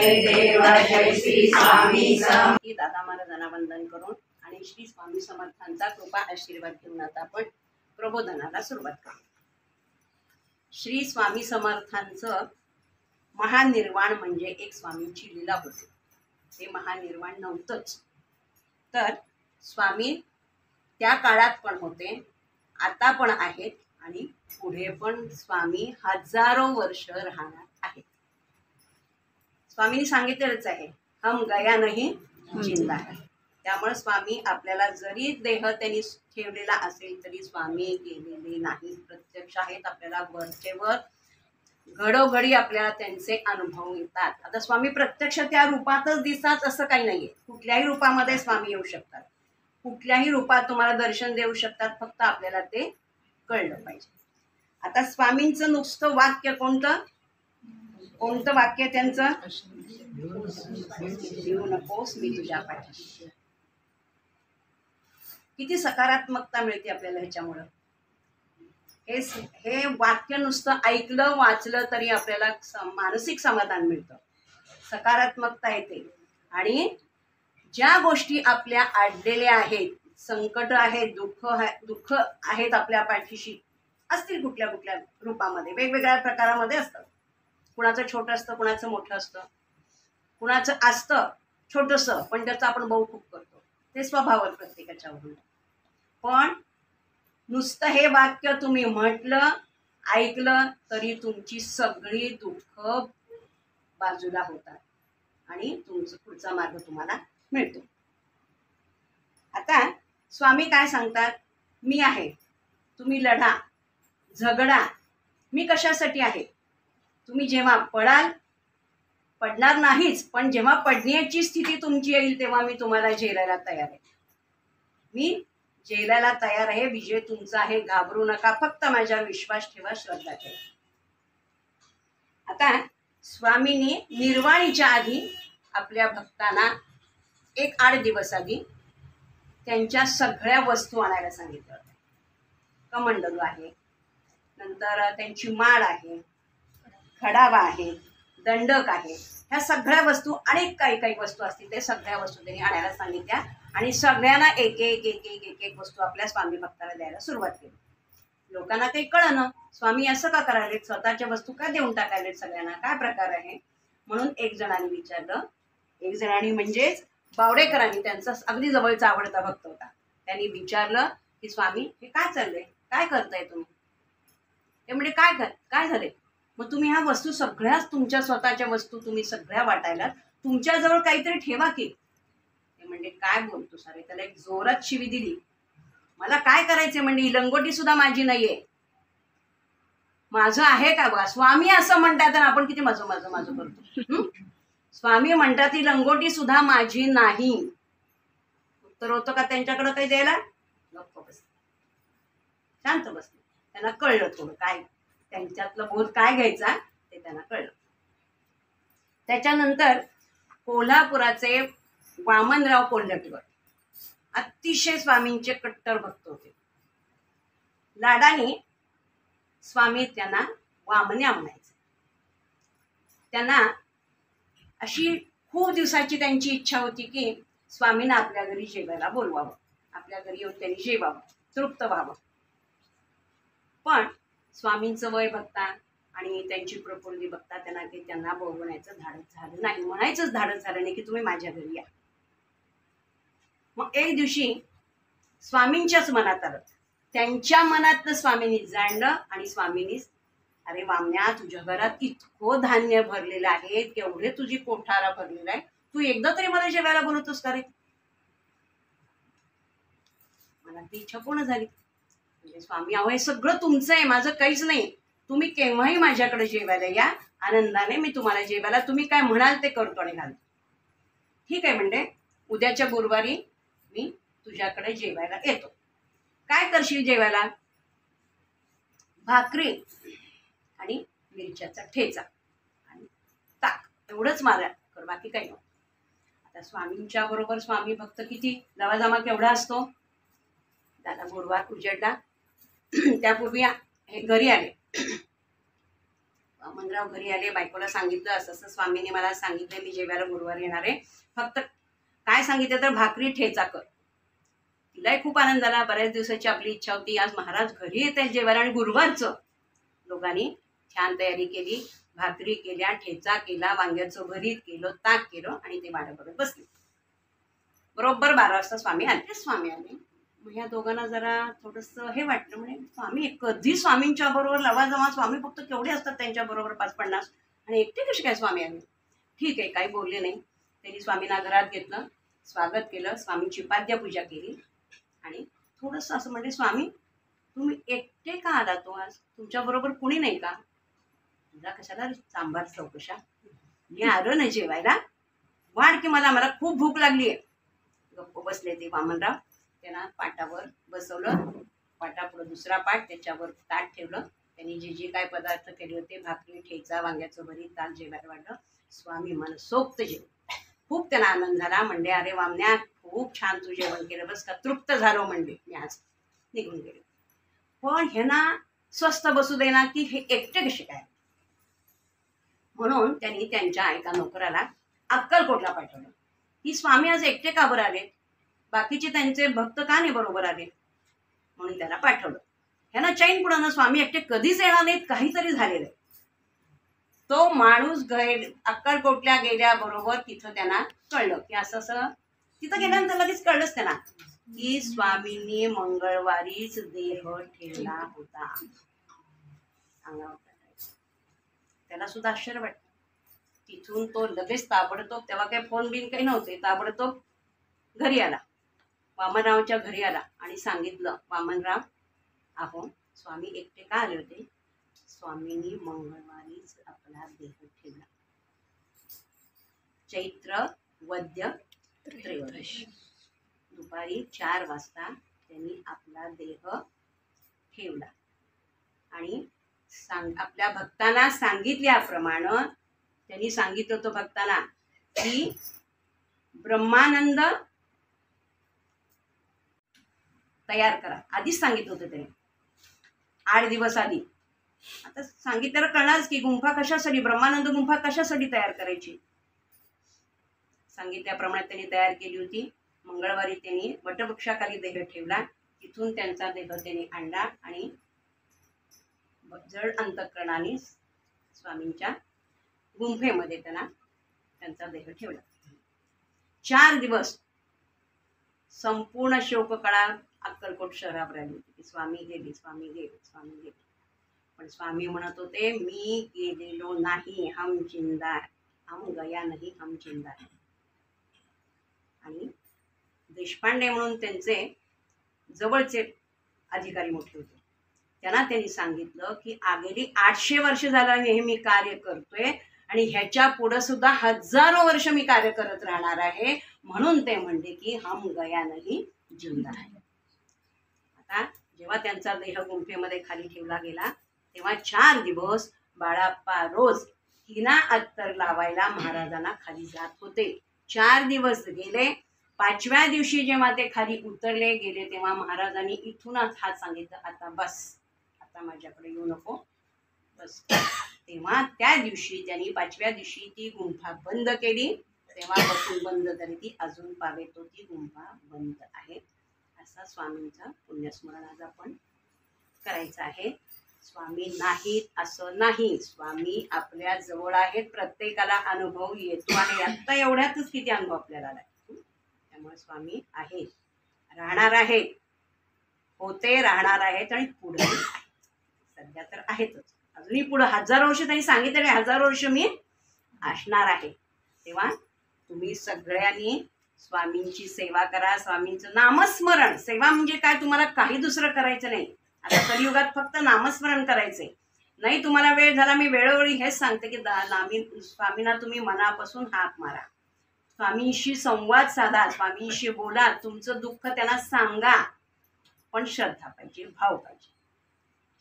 जय देव जय श्री स्वामी की दादा महाराजांना वंदन करून आणि श्री स्वामी समर्थांचा कृपा आशीर्वाद घेऊन आता आपण प्रबोधनाला सुरुवात करू। श्री स्वामी समर्थांचं महानिर्वाण म्हणजे एक स्वामींची लीला होती। ते महानिर्वाण नव्हतंच, तर स्वामी त्या काळात पण होते, आता पण आहेत आणि पुढे पण स्वामी हजारो वर्ष राहणार आहेत। स्वामींनी सांगितलेलंच आहे, हम गया नहीं जिंदा है। त्यामुळे स्वामी आपल्याला जरी देह त्यांनी ठेवलेला असेल तरी स्वामी गेलेले नाही, प्रत्यक्ष आहेत। आपल्याला वरचेवर घडोघडी आपल्याला त्यांचे अनुभव येतात। आता स्वामी प्रत्यक्ष त्या रूपातच दिसतात असं काही नाहीये, कुठल्याही रूपामध्ये स्वामी येऊ शकतात, कुठल्याही रूपात तुम्हाला दर्शन देऊ शकतात, फक्त आपल्याला ते कळलं पाहिजे। आता स्वामींचं नुसतं वाक्य कोणतं वाक्य त्यांचं, भिवू नकोस मी तुझ्या पाठीशी। किती सकारात्मकता मिळते आपल्याला ह्याच्यामुळं। हे वाक्य नुसतं ऐकलं वाचलं तरी आपल्याला मानसिक समाधान मिळतं, सकारात्मकता येते। आणि ज्या गोष्टी आपल्या अडलेल्या आहेत, संकट आहेत, दुःख आहेत आपल्या पाठीशी, असतील कुठल्या कुठल्या रूपामध्ये, वेगवेगळ्या प्रकारामध्ये असतात। कुणाचं छोटं असतं, कुणाचं मोठं असतं, कुणाचं असतं छोटंसं पण त्याचं आपण बहु खूप करतो, ते स्वभाव प्रत्येकाच्या उलट। पण नुसतं हे वाक्य तुम्ही म्हटलं ऐकलं तरी तुमची सगळी दुःख बाजूला होतात आणि तुमचा पुढचा मार्ग तुम्हाला मिळतो। आता स्वामी काय सांगतात, मी आहे, तुम्ही लढा झगडा, मी कशासाठी आहे। तुम्ही जेव्हा पडणार नाहीच, पण जेव्हा पडण्याची स्थिती तुमची येईल तेव्हा मी तुम्हाला झेलायला तयार आहे, मी झेलायला तयार आहे, विजय तुमचा आहे, घाबरू नका, फक्त माझ्यावर विश्वास ठेवा, श्रद्धा ठेवा। आता स्वामींनी निर्वाणीच्या आधी आपल्या भक्तांना एक 8 दिवस आधी त्यांच्या सगळ्या वस्तू आणायला सांगितलं होतं। कमंडलू आहे, नंतर त्यांची माळ आहे, खडावा आहे, दंडक आहे, ह्या सगळ्या वस्तू, अनेक काही वस्तू असतील, ते सगळ्या वस्तू त्यांनी आणायला सांगितल्या आणि सगळ्यांना एक एक वस्तू आपल्या स्वामी भक्ताला द्यायला सुरुवात केली। लोकांना काही कळलं, स्वामी असं का करायलेत, स्वतःच्या वस्तू का देऊन टाकायलेत सगळ्यांना, काय प्रकार आहे। म्हणून एक जणांनी विचारलं, एक जणांनी म्हणजेच बावडेकरांनी, त्यांचा अगदी जवळचा आवडता भक्त होता, त्यांनी विचारलं की स्वामी हे काय चाललंय, काय करताय तुम्ही। ते म्हणजे काय झाले, मग तुम्ही ह्या वस्तू सगळ्याच तुमच्या स्वतःच्या वस्तू तुम्ही सगळ्या वाटायला, तुमच्याजवळ काहीतरी ठेवा की। ते म्हणजे काय बोलतो सारे, त्याला एक जोरात शिवी दिली, मला काय करायचे म्हणजे ही लंगोटी सुद्धा माझी नाहीये, माझं आहे का बघा। स्वामी असं म्हणतात तर आपण किती माझं करतो। स्वामी म्हणतात ती लंगोटी सुद्धा माझी नाही, उत्तर होतं का त्यांच्याकडे काही द्यायला, गप्प बसले, शांत बसले। त्यांना कळलं थोडं काय त्यांच्यातलं बोध काय घ्यायचा ते त्यांना कळलं। त्याच्यानंतर कोल्हापुराचे वामनराव कोल्हटकर अतिशय स्वामींचे कट्टर भक्त होते, लाडाने स्वामी त्यांना वामन्या म्हणायचे। त्यांना अशी खूप दिवसाची त्यांची इच्छा होती की स्वामींना आपल्या घरी जेवायला बोलवावं, आपल्या घरी येऊन त्यांनी जेवावं, तृप्त व्हावं। पण स्वामींचं वय बघता आणि त्यांची प्रकृती बघता त्यांना बोलवण्याचं धाडस झालं नाही, म्हणायचंच धाडस झालं नाही की तुम्ही माझ्या घरी या। मग एक दिवशी स्वामींच्याच मनात आलं, त्यांच्या मनातलं स्वामींनी जाणलं आणि स्वामींनी, अरे वामन्या तुझ्या घरात इतकं धान्य भरलेलं आहे, केवढे तुझी कोठारा भरलेला आहे, तू एकदा तरी मला जेवायला बोलवतोस का रे। मला ती इच्छा पूर्ण झाली, म्हणजे स्वामी अहो हे सगळं तुमचं आहे, माझं काहीच नाही, तुम्ही केव्हाही माझ्याकडे जेवायला या, आनंदाने मी तुम्हाला जेवायला, तुम्ही काय म्हणाल ते करतो आणि घालतो। ठीक आहे म्हणजे उद्याच्या गुरुवारी मी तुझ्याकडे जेवायला येतो, काय करशील जेवायला, भाकरी आणि मिरच्याचा ठेचा आणि ताक, एवढंच मला कर, बाकी काही नको। आता स्वामींच्या बरोबर स्वामी भक्त किती लवाजमा केवढा असतो। दादा गुरुवार उजेडला, त्यापूर्वी हे घरी आले, वामनराव घरी आले, बायकोला सांगितलं असं असं स्वामीने मला सांगितलं मी जेवायला गुरुवारी येणार आहे, फक्त काय सांगितलं तर भाकरी ठेचा कर. तिलाही खूप आनंद झाला, बऱ्याच दिवसाची आपली इच्छा होती, आज महाराज घरी येत आहेत जेवायला आणि गुरुवारचं. दोघांनी छान तयारी केली, भाकरी केल्या, ठेचा केला, वांग्याचं भरीत केलं, ताक केलं आणि ते वाढ बघत बसले. बरोबर 12 वाजता स्वामी आले. मग ह्या दोघांना जरा थोडंसं हे वाटलं, म्हणजे स्वामी कधी स्वामींच्या बरोबर लवाजमा, स्वामी फक्त केवढे असतात त्यांच्या बरोबर 5-50 आणि एकटे कसे काय स्वामी आले. ठीक आहे, काही बोलले नाही. त्यांनी स्वामींना घरात घेतलं, स्वागत केलं, स्वामींची पाद्यपूजा केली आणि थोडंसं असं म्हणजे स्वामी तुम्ही एकटे का आला, तो आज तुमच्या बरोबर कुणी नाही का. तुला कशाला सांबार चौकशा, मी आलो ना जेवायला, वाढ की मला खूप भूक लागली आहे. गप्प बसले ते वामनराव. त्यांना पाटावर बसवलं, पाटापुढं दुसरा पाट, त्याच्यावर ताट ठेवलं. त्यांनी जे जे काय पदार्थ केले होते, भाकरी, ठेचा, वांग्याचं भरीत, ताक जेवायला वाढलं. स्वामी मनसोक्त जेवण. खूप त्यांना आनंद झाला. म्हणले अरे वामन्या खूप छान तू जेवण केलं, बस का तृप्त झालो म्हणले मी आज. निघून गेले. पण ह्यांना स्वस्थ बसू देना की हे एकटे कसे काय, म्हणून त्यांनी त्यांच्या एका नोकराला अक्कलकोटला पाठवलं की स्वामी आज एकटे का बरं आले, बाकीचे त्यांचे भक्त का नाही बरोबर आले, म्हणून त्याला पाठवलं. ह्यांना चैन पुढं स्वामी एकटे कधीच येणार नाहीत, काहीतरी झालेलं आहे. तो माणूस अक्कलकोटला गेल्याबरोबर तिथं त्यांना कळलं की असं असं. तिथं गेल्यानंतर लगेच कळलंच त्यांना की स्वामींनी मंगळवारीच देह ठेवला होता. त्याला सुद्धा आश्चर्य वाटतं. तिथून तो लगेच ताबडतोब, तेव्हा काही फोन बिन काही नव्हते, ताबडतोब घरी आला, वामनरावच्या घरी आला आणि सांगितलं, वामनराव आपण स्वामी एकटे का आले होते, स्वामींनी मंगळवारीच आपला देह ठेवला. चैत्र वद्य त्रयोदशी दुपारी 4 वाजता त्यांनी आपला देह ठेवला आणि आपल्या भक्तांना सांगितल्याप्रमाणे त्यांनी सांगितलं होतं भक्तांना की ब्रह्मानंद तयार करा. आधीच सांगितलं होतं त्याने 8 दिवस आधी. आता सांगितल्यावर कळणारच की गुंफा कशासाठी, ब्रह्मानंद गुंफा कशासाठी तयार करायची. सांगितल्याप्रमाणे त्यांनी तयार केली होती. मंगळवारी त्यांनी वटवृक्षाखाली देह ठेवला. तिथून त्यांचा देह त्यांनी आणला आणि जड अंतःकरणाने स्वामींच्या गुंफेमध्ये त्यांचा देह ठेवला. 4 दिवस संपूर्ण शोककळा अक्कलकोट शहरावर आली होती की स्वामी गेले, स्वामी गेले, स्वामी गेले. पण स्वामी म्हणत होते मी गेलेलो नाही, हम जिंदा है, हम गया नहीं, हम जिंदा है. आणि देशपांडे म्हणून त्यांचे जवळचे अधिकारी मोठे होते, त्यांनी सांगितलं की गेली 800 वर्ष झालं मी कार्य करतोय आणि ह्याच्या पुढे सुद्धा हजारो वर्ष मी कार्य करत राहणार आहे, म्हणून ते म्हणले की हम गया नहीं जिंदा है. आता जेव्हा त्यांचा देह गुंफेमध्ये खाली ठेवला गेला तेव्हा 4 दिवस बाळाप्पा रोज हिना अत्तर लावायला महाराजांना खाली जात होते. 4 दिवस गेले. 5व्या दिवशी जेव्हा ते खाली उतरले गेले तेव्हा महाराजांनी इथूनच हात सांगितलं, आता बस, आता माझ्याकडे येऊ नको, बस. तेव्हा त्या दिवशी त्यांनी 5व्या दिवशी ती गुंफा बंद केली. तेव्हा बसून बंद तरी ती अजून पावेतो ती गुंफा बंद आहे. असा स्वामींचा पुण्यस्मरण आज आपण करायचं आहे. स्वामी नाहीत असं नाही, स्वामी आपल्या जवळ आहेत, प्रत्येकाला अनुभव येतो आहे. आता एवढ्यातच किती अनुभव आपल्याला आलाय. त्यामुळे स्वामी आहेत, राहणार आहेत, होते, राहणार आहेत आणि पुढे सध्या तर आहेतच, अजूनही पुढे हजारो वर्ष त्यांनी सांगितले, हजारो वर्ष मी असणार आहे. तेव्हा तुम्ही सगळ्यांनी स्वामींची सेवा करा, स्वामींचं नामस्मरण. सेवा म्हणजे काय, तुम्हाला काही दुसरं करायचं नाही. आता कलियुगात फक्त नामस्मरण करायचंय. नाही तुम्हाला वेळ झाला, मी वेळोवेळी हेच सांगते की स्वामींना तुम्ही मनापासून हाक मारा, स्वामींशी संवाद साधा, स्वामींशी बोला, तुमचं दुःख त्यांना सांगा. पण श्रद्धा पाहिजे, भाव पाहिजे.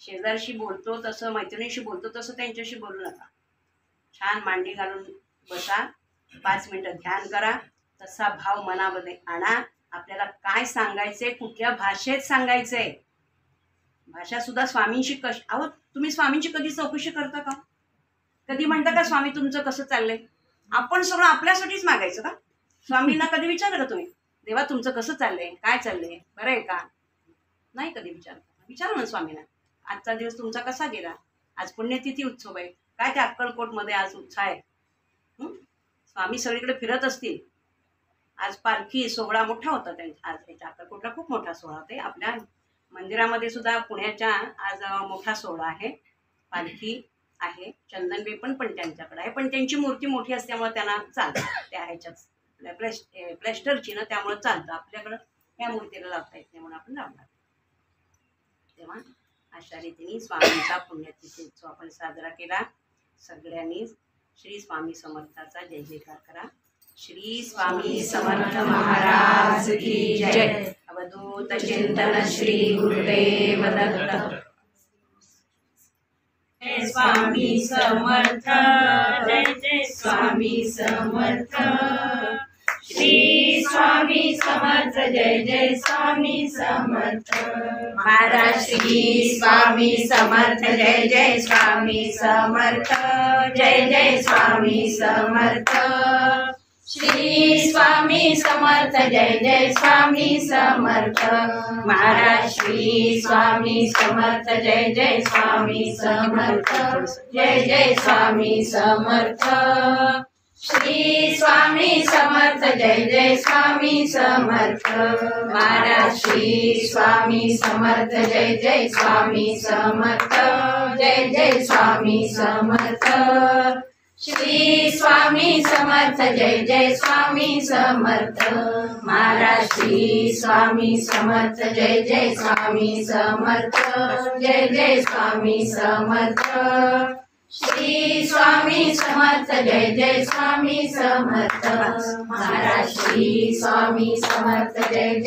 शेजारशी बोलतो तसं, मैत्रिणीशी बोलतो तसं त्यांच्याशी बोलू नका. छान मांडी घालून बसा, 5 मिनिटं ध्यान करा, तसा भाव मनामध्ये आणा. आपल्याला काय सांगायचंय, कुठल्या भाषेत सांगायचंय, भाषा सुद्धा स्वामींशी तुम्ही स्वामींची कधी चौकशी करता का? कधी म्हणता का स्वामी तुमचं कसं चाललंय? आपण सगळं आपल्यासाठीच मागायचं का? स्वामींना कधी विचारलं का तुम्ही, देवा तुमचं कसं चाललंय, काय चाललंय, बरं आहे का? नाही कधी विचारा ना स्वामींना, आजचा दिवस तुमचा कसा गेला, आज पुण्यतिथी उत्सव आहे, काय ते अक्कलकोटमध्ये आज उत्साह आहे. स्वामी सगळीकडे फिरत असतील. आज पालखी सोहळा मोठा होता त्यांचा, आज त्याच्या अक्कलकोटला खूप मोठा सोहळा होता. आपल्या मंदिरामध्ये सुद्धा पुण्याच्या आज मोठा सोहळा आहे, पालखी आहे, चंदनबे पण त्यांच्याकडे आहे, पण त्यांची मूर्ती मोठी असल्यामुळे त्यांना चालतं, त्या ह्याच्याच प्लॅस्टरची ना, त्यामुळे चालतं. आपल्याकडं ह्या मूर्तीला लावता येत नाही म्हणून आपण लावणार. तेव्हा अशा रीतीने स्वामींचा पुण्यतिथी उत्सव आपण साजरा केला. सगळ्यांनी श्री स्वामी समर्थाचा जय जयकार करा. श्री स्वामी समर्थ महाराज की जय. अवधूत चिंतन श्री गुरुदेव दत्त. जय स्वामी समर्थ, जय जय स्वामी समर्थ. श्री स्वामी समर्थ, जय जय स्वामी समर्थ. महाराज श्री स्वामी समर्थ, जय जय स्वामी समर्थ. जय जय स्वामी समर्थ. श्री स्वामी समर्थ, जय जय स्वामी समर्थ. महाराज श्री स्वामी समर्थ, जय जय स्वामी समर्थ. जय जय स्वामी समर्थ. श्री स्वामी समर्थ, जय जय स्वामी समर्थ. महाराज श्री स्वामी समर्थ, जय जय स्वामी समर्थ. जय जय स्वामी समर्थ. श्री स्वामी समर्थ, जय जय स्वामी समर्थ. महाराज श्री स्वामी समर्थ, जय जय स्वामी समर्थ. जय जय स्वामी समर्थ. श्री स्वामी समर्थ, जय जय स्वामी समर्थ. महाराज श्री स्वामी समर्थ, जय जय